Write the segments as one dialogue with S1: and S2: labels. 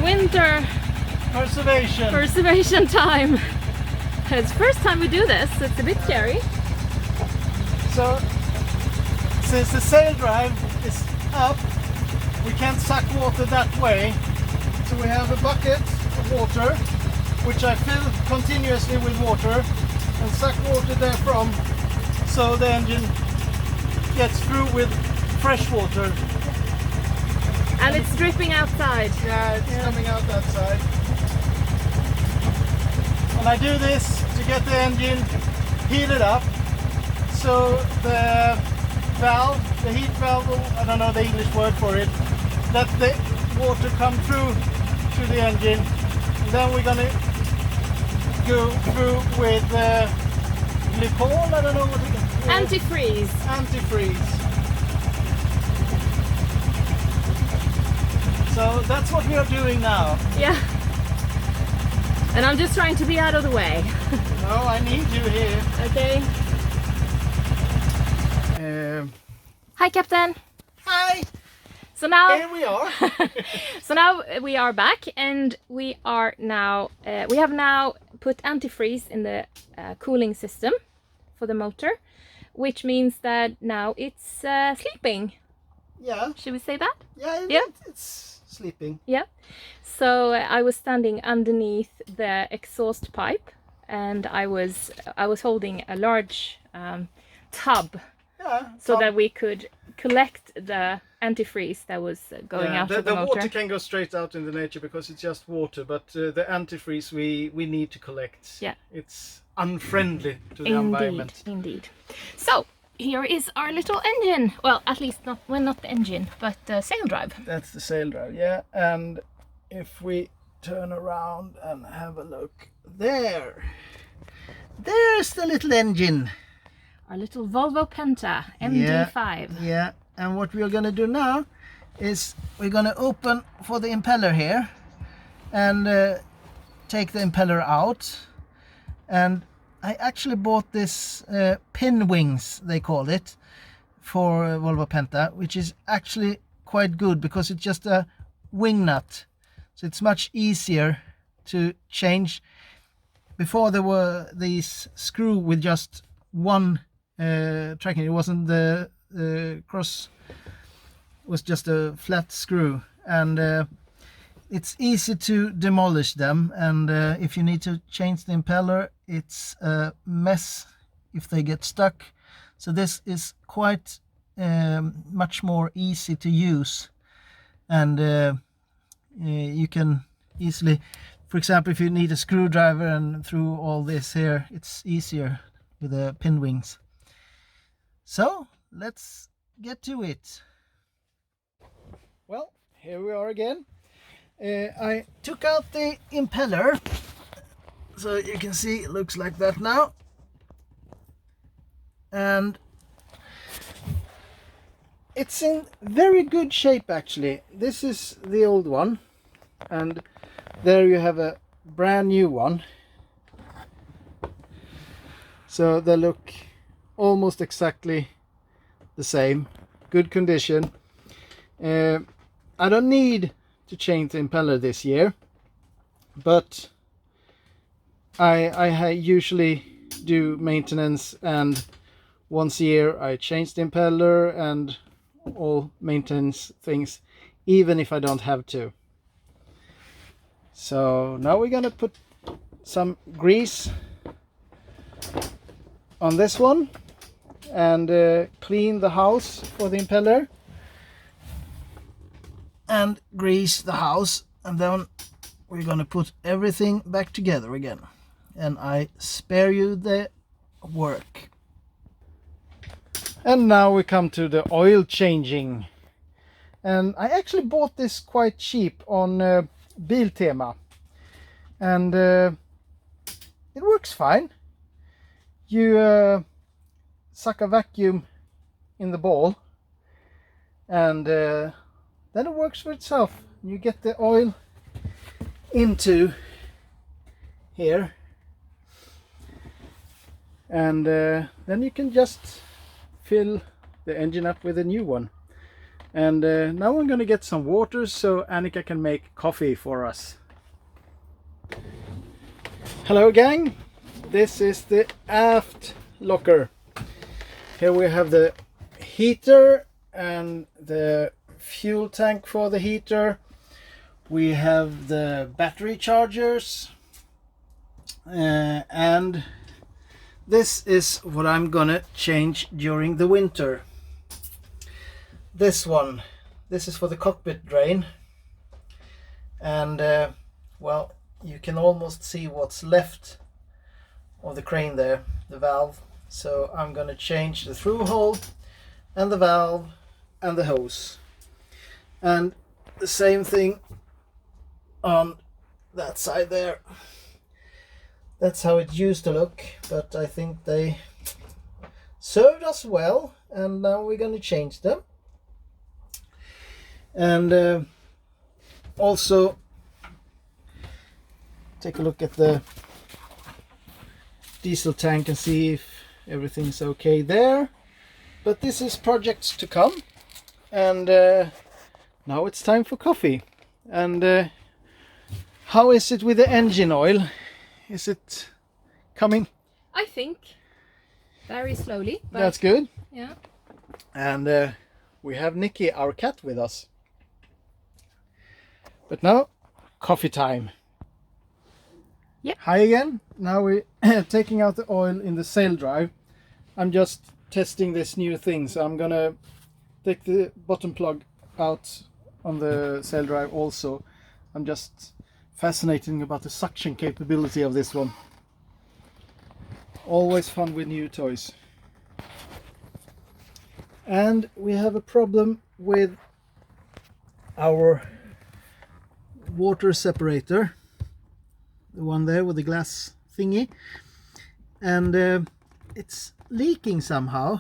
S1: winter preservation time. It's the first time we do this, so it's a bit scary.
S2: So, since the sail drive is up, we can't suck water that way. So we have a bucket of water, which I fill continuously with water and suck water therefrom, so the engine gets through with fresh water.
S1: And it's dripping outside.
S2: Yeah, it's coming out that side. And I do this to get the engine heated up, so the valve, the heat valve, I don't know the English word for it, let the water come through to the engine. And then we're gonna go through with glycol, I don't know what it is.
S1: Antifreeze.
S2: Antifreeze. So that's what we are doing now.
S1: Yeah. And I'm just trying to be out of the way.
S2: No, I need you here.
S1: Okay. Hi, Captain.
S2: Hi.
S1: So now
S2: Here we are.
S1: so now we are back, and we are now we have now put antifreeze in the cooling system for the motor, which means that now it's sleeping.
S2: Yeah.
S1: Should we say that?
S2: Yeah. It's sleeping.
S1: Yeah. So I was standing underneath the exhaust pipe, and I was holding a large tub, so that we could collect the antifreeze that was going out of the motor.
S2: The water can go straight out in the nature because it's just water, but the antifreeze we need to collect.
S1: Yeah.
S2: It's unfriendly to the environment.
S1: Indeed. So here is our little engine. Well, at least not the engine, but the sail drive.
S2: That's the sail drive, yeah. And if we turn around and have a look there's the little engine.
S1: Our little Volvo Penta MD5.
S2: Yeah. And what we are going to do now is we're going to open for the impeller here and take the impeller out. And I actually bought this pin wings, they call it, for Volvo Penta, which is actually quite good because it's just a wing nut. So it's much easier to change. Before there were these screw with just one tracking. It wasn't the cross, was just a flat screw, and it's easy to demolish them, and if you need to change the impeller, it's a mess if they get stuck. So this is quite much more easy to use, and you can easily, for example, if you need a screwdriver and through all this here, it's easier with the pin wings. So let's get to it. Well, here we are again. I took out the impeller, so you can see it looks like that now, and it's in very good shape actually. This is the old one, and there you have a brand new one, so they look almost exactly the same, good condition. I don't need to change the impeller this year, but I usually do maintenance, and once a year I change the impeller and all maintenance things, even if I don't have to. So now we're gonna put some grease on this one and clean the house for the impeller and grease the house, and then we're gonna put everything back together again, and I spare you the work. And now we come to the oil changing, and I actually bought this quite cheap on Biltema, and it works fine. You suck a vacuum in the ball, and then it works for itself. You get the oil into here, and then you can just fill the engine up with a new one. And now I'm gonna get some water so Annika can make coffee for us. Hello gang, this is the aft locker. Here we have the heater and the fuel tank for the heater. We have the battery chargers, and this is what I'm gonna change during the winter. This is for the cockpit drain, and well, you can almost see what's left of the crane there, the valve. So I'm gonna change the through hole and the valve and the hose, and the same thing on that side there. That's how it used to look, but I think they served us well, and now we're gonna change them. And also take a look at the diesel tank and see if everything's okay there. But this is projects to come, and now it's time for coffee. And how is it with the engine oil? Is it coming?
S1: I think very slowly. But
S2: that's good.
S1: Yeah.
S2: And we have Nikki, our cat, with us. But now, coffee time.
S1: Yep.
S2: Hi again. Now we're taking out the oil in the sail drive. I'm just testing this new thing, so I'm gonna take the bottom plug out on the sail drive also. I'm just fascinated about the suction capability of this one. Always fun with new toys. And we have a problem with our water separator, the one there with the glass thingy, and it's leaking somehow.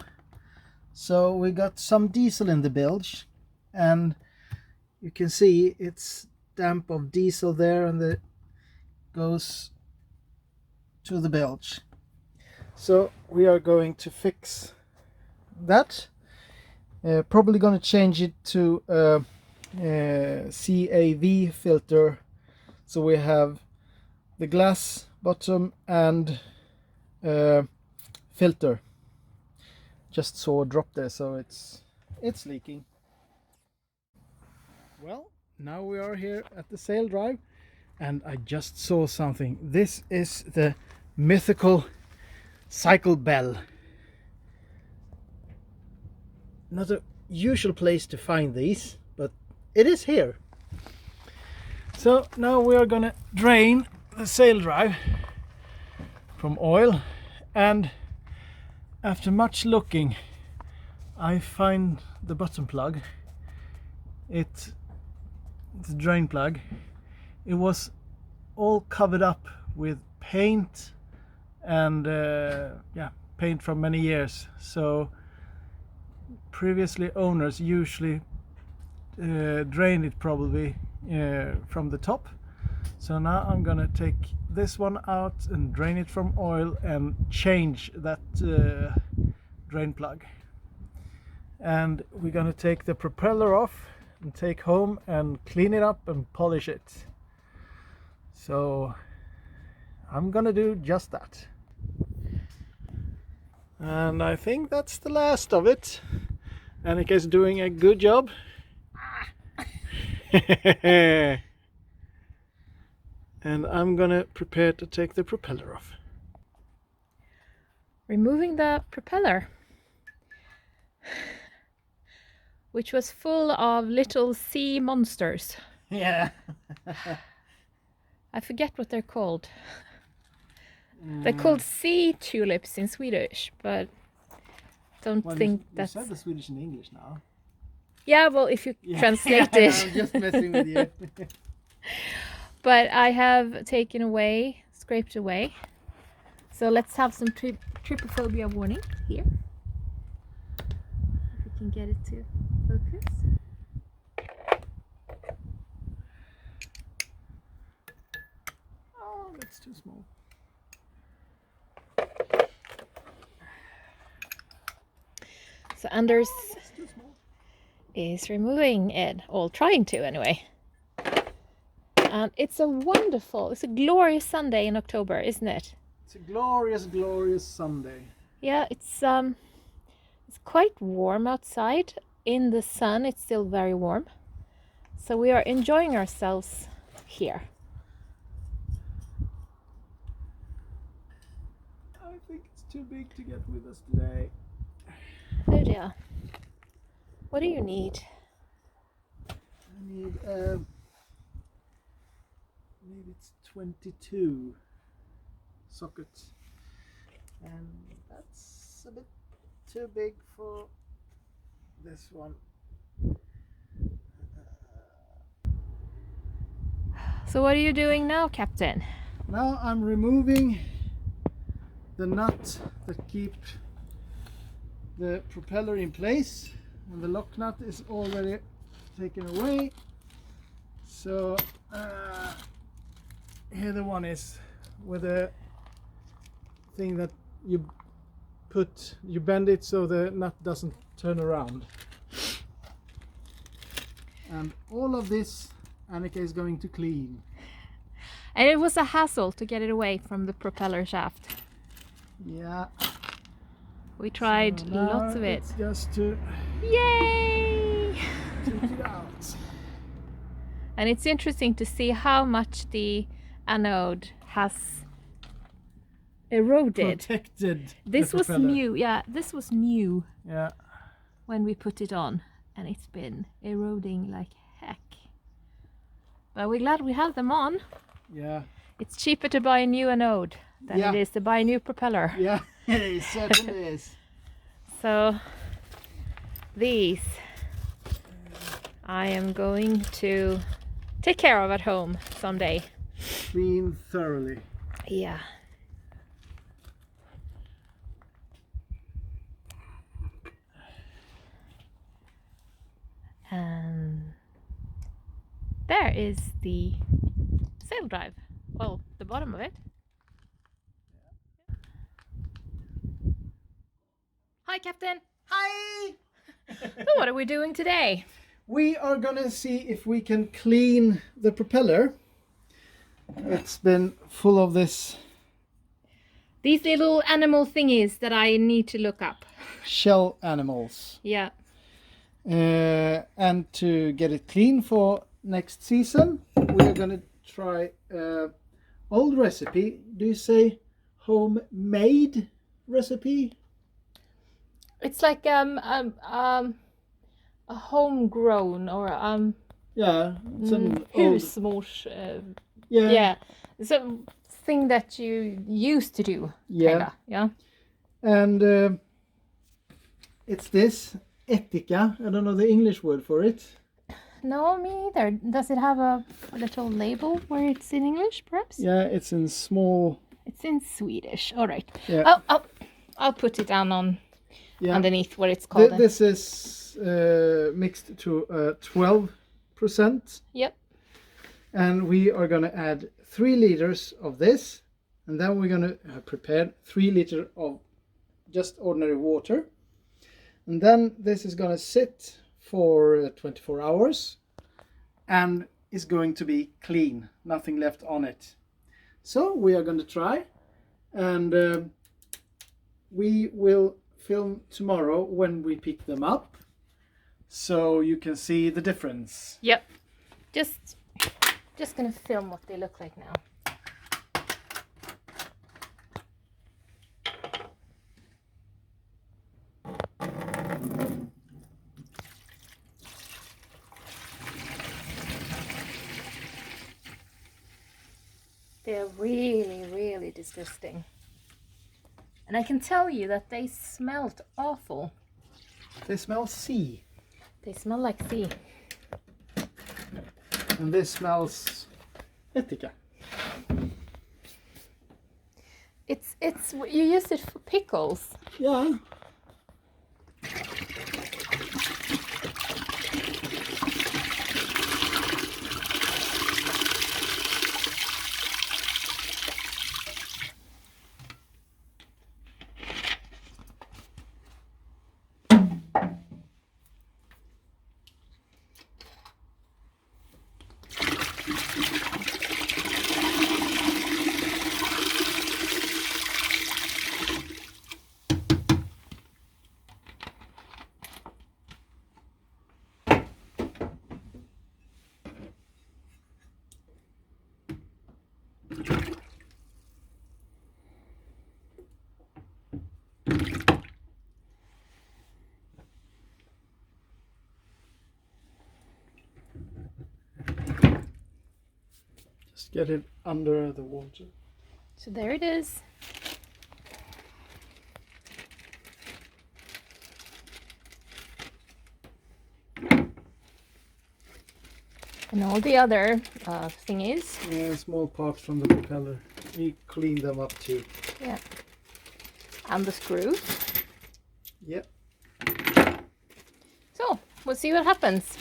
S2: So we got some diesel in the bilge, and you can see it's damp of diesel there, and it goes to the bilge. So we are going to fix that. Probably going to change it to CAV filter, so we have the glass bottom and filter. Just saw a drop there, so it's leaking. Well, now we are here at the sail drive, and I just saw something. This is the mythical cycle bell. Not a usual place to find these, but it is here. So now we are gonna drain the sail drive from oil, and after much looking I find the bottom plug. It's the drain plug. It was all covered up with paint, and paint from many years. So previously owners usually drain it probably from the top. So now I'm gonna take this one out and drain it from oil and change that drain plug. And we're gonna take the propeller off and take home and clean it up and polish it. So I'm gonna do just that. And I think that's the last of it. Annika's doing a good job. And I'm gonna prepare to take the propeller off.
S1: Removing the propeller, which was full of little sea monsters.
S2: Yeah.
S1: I forget what they're called. They're called sea tulips in Swedish, but don't think that's...
S2: You said the Swedish and English now.
S1: Yeah, well, if you translate it.
S2: I'm just messing with you.
S1: But I have taken away, scraped away. So let's have some trypophobia warning here. If we can get it to focus.
S2: Oh, that's too small.
S1: So Anders is removing it, or trying to anyway. And it's a glorious Sunday in October, isn't it?
S2: It's a glorious, glorious Sunday.
S1: Yeah, it's quite warm outside. In the sun, it's still very warm. So we are enjoying ourselves here.
S2: I think it's too big to get with us today.
S1: Oh dear. What do you need?
S2: I need maybe it's 22 sockets, and that's a bit too big for this one.
S1: So what are you doing now, Captain?
S2: Now I'm removing the nut that keeps the propeller in place, and the lock nut is already taken away. So here the one is with a thing that you bend it so the nut doesn't turn around. And all of this Annika is going to clean.
S1: And it was a hassle to get it away from the propeller shaft.
S2: Yeah.
S1: We tried
S2: So
S1: lots of it.
S2: It's just to
S1: Yay!
S2: take it out.
S1: And it's interesting to see how much the anode has eroded.
S2: Protected.
S1: This
S2: the
S1: was
S2: propeller.
S1: new, yeah, this was new
S2: Yeah.
S1: when we put it on, and it's been eroding like heck. But we're glad we have them on.
S2: Yeah.
S1: It's cheaper to buy a new anode than
S2: Yeah.
S1: it is to buy a new propeller.
S2: Yeah. It certainly is.
S1: So these I am going to take care of at home someday.
S2: Clean thoroughly.
S1: Yeah. And there is the sail drive. Well, the bottom of it. Hi, Captain.
S2: Hi!
S1: So what are we doing today?
S2: We are gonna see if we can clean the propeller. It's been full of this
S1: These little animal thingies that I need to look up.
S2: shell animals.
S1: Yeah.
S2: And to get it clean for next season, we are gonna try old recipe. Do you say homemade recipe?
S1: It's like a homegrown or
S2: Yeah, it's an old,
S1: husmors. Yeah, it's a thing that you used to do.
S2: Yeah.
S1: Kinda. Yeah.
S2: And it's this etika. I don't know the English word for it.
S1: No, me neither. Does it have a little label where it's in English, perhaps?
S2: Yeah, it's in small.
S1: It's in Swedish. All right.
S2: Yeah.
S1: I'll put it down on
S2: Yeah.
S1: underneath what it's called.
S2: This is mixed to 12%.
S1: Yep.
S2: And we are going to add 3 liters of this, and then we're going to prepare 3 liters of just ordinary water, and then this is going to sit for 24 hours and is going to be clean, nothing left on it. So we are going to try, and we will film tomorrow when we pick them up, so you can see the difference.
S1: Yep. Just gonna film what they look like now. They're really, really disgusting. And I can tell you that they smelled awful.
S2: They smell sea.
S1: They smell like sea.
S2: And this smells etika.
S1: It's you use it for pickles.
S2: Yeah. get it under the water.
S1: So there it is. And all the other thingies.
S2: Yeah, small parts from the propeller. We clean them up too.
S1: Yeah. And the screws.
S2: Yep.
S1: So, we'll see what happens.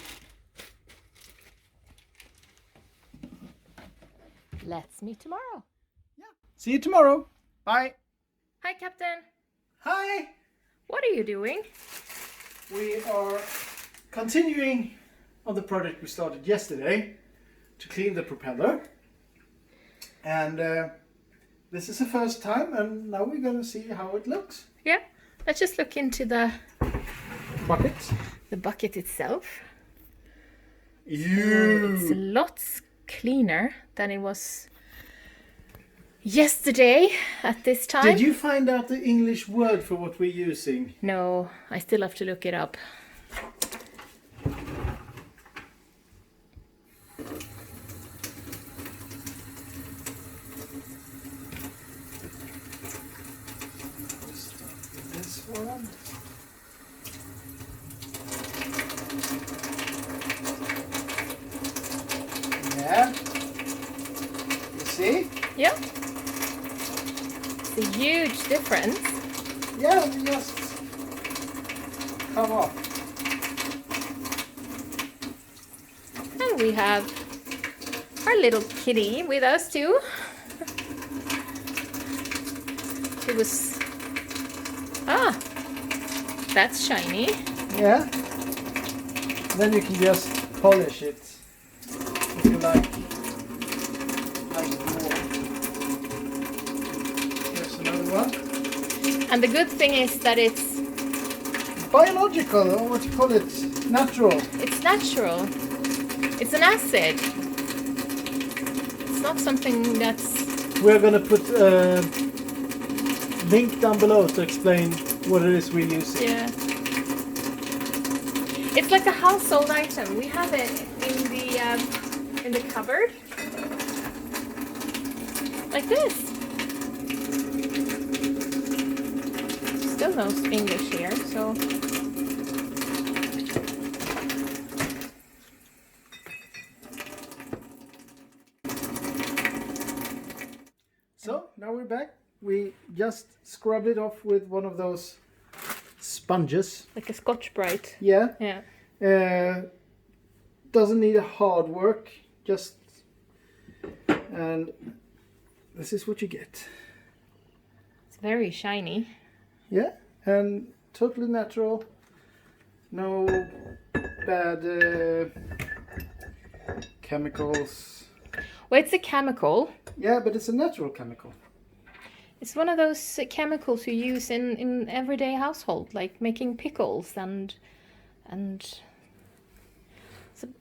S1: Let's meet tomorrow.
S2: Yeah. See you tomorrow. Bye.
S1: Hi, Captain.
S2: Hi.
S1: What are you doing?
S2: We are continuing on the project we started yesterday to clean the propeller. And this is the first time, and now we're going to see how it looks.
S1: Yeah. Let's just look into the
S2: Bucket.
S1: The bucket itself.
S2: Ew.
S1: It's lots cleaner than it was yesterday at this time.
S2: Did you find out the English word for what we're using?
S1: No, I still have to look it up.
S2: This one. Yeah. You see?
S1: Yeah. It's a huge difference.
S2: Yeah, just come off.
S1: And we have our little kitty with us too. She was... Ah! That's shiny.
S2: Yeah. Then you can just polish it if you like more. Here's another one.
S1: And the good thing is that it's
S2: Biological, or what you call it? Natural.
S1: natural. It's an acid. It's not something that's...
S2: We're gonna put a link down below to explain what it is we're using.
S1: Yeah. It's like a household item. We have it in the cupboard. Like this. Still no English here, so...
S2: So, now we're back. We just scrubbed it off with one of those sponges.
S1: Like a Scotch brite.
S2: Yeah.
S1: Yeah.
S2: Doesn't need a hard work. Just... And this is what you get.
S1: It's very shiny.
S2: Yeah. And totally natural. No bad chemicals.
S1: Well, it's a chemical.
S2: Yeah, but it's a natural chemical.
S1: It's one of those chemicals you use in everyday household, like making pickles and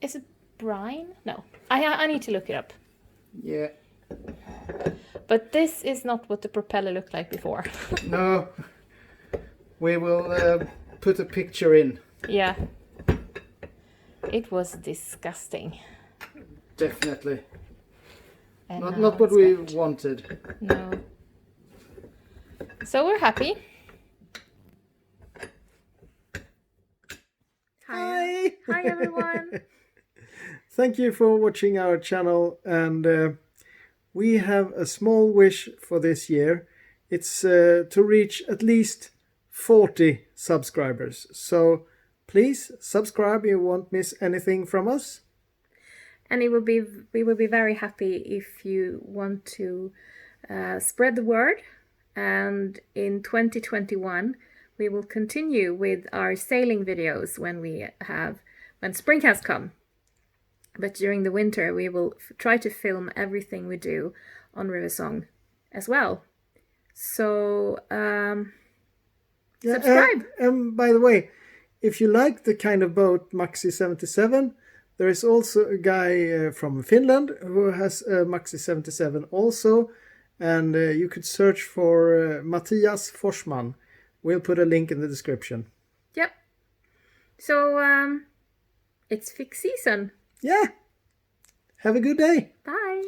S1: is it brine? No, I need to look it up.
S2: Yeah.
S1: But this is not what the propeller looked like before.
S2: No. We will put a picture in.
S1: Yeah. It was disgusting.
S2: Definitely.
S1: And
S2: Not
S1: now
S2: what
S1: it's
S2: we
S1: got-
S2: wanted.
S1: No. So we're happy.
S2: Hi!
S1: Hi everyone.
S2: Thank you for watching our channel, and we have a small wish for this year. It's to reach at least 40 subscribers. So please subscribe if you won't miss anything from us.
S1: And we will be very happy if you want to spread the word. And in 2021, we will continue with our sailing videos when spring has come. But during the winter, we will try to film everything we do on River Song as well. So subscribe.
S2: By the way, if you like the kind of boat Maxi 77, there is also a guy from Finland who has a Maxi 77 also. And you could search for Mattias Forsman. We'll put a link in the description.
S1: Yep. So it's Fixeason.
S2: Yeah. Have a good day.
S1: Bye.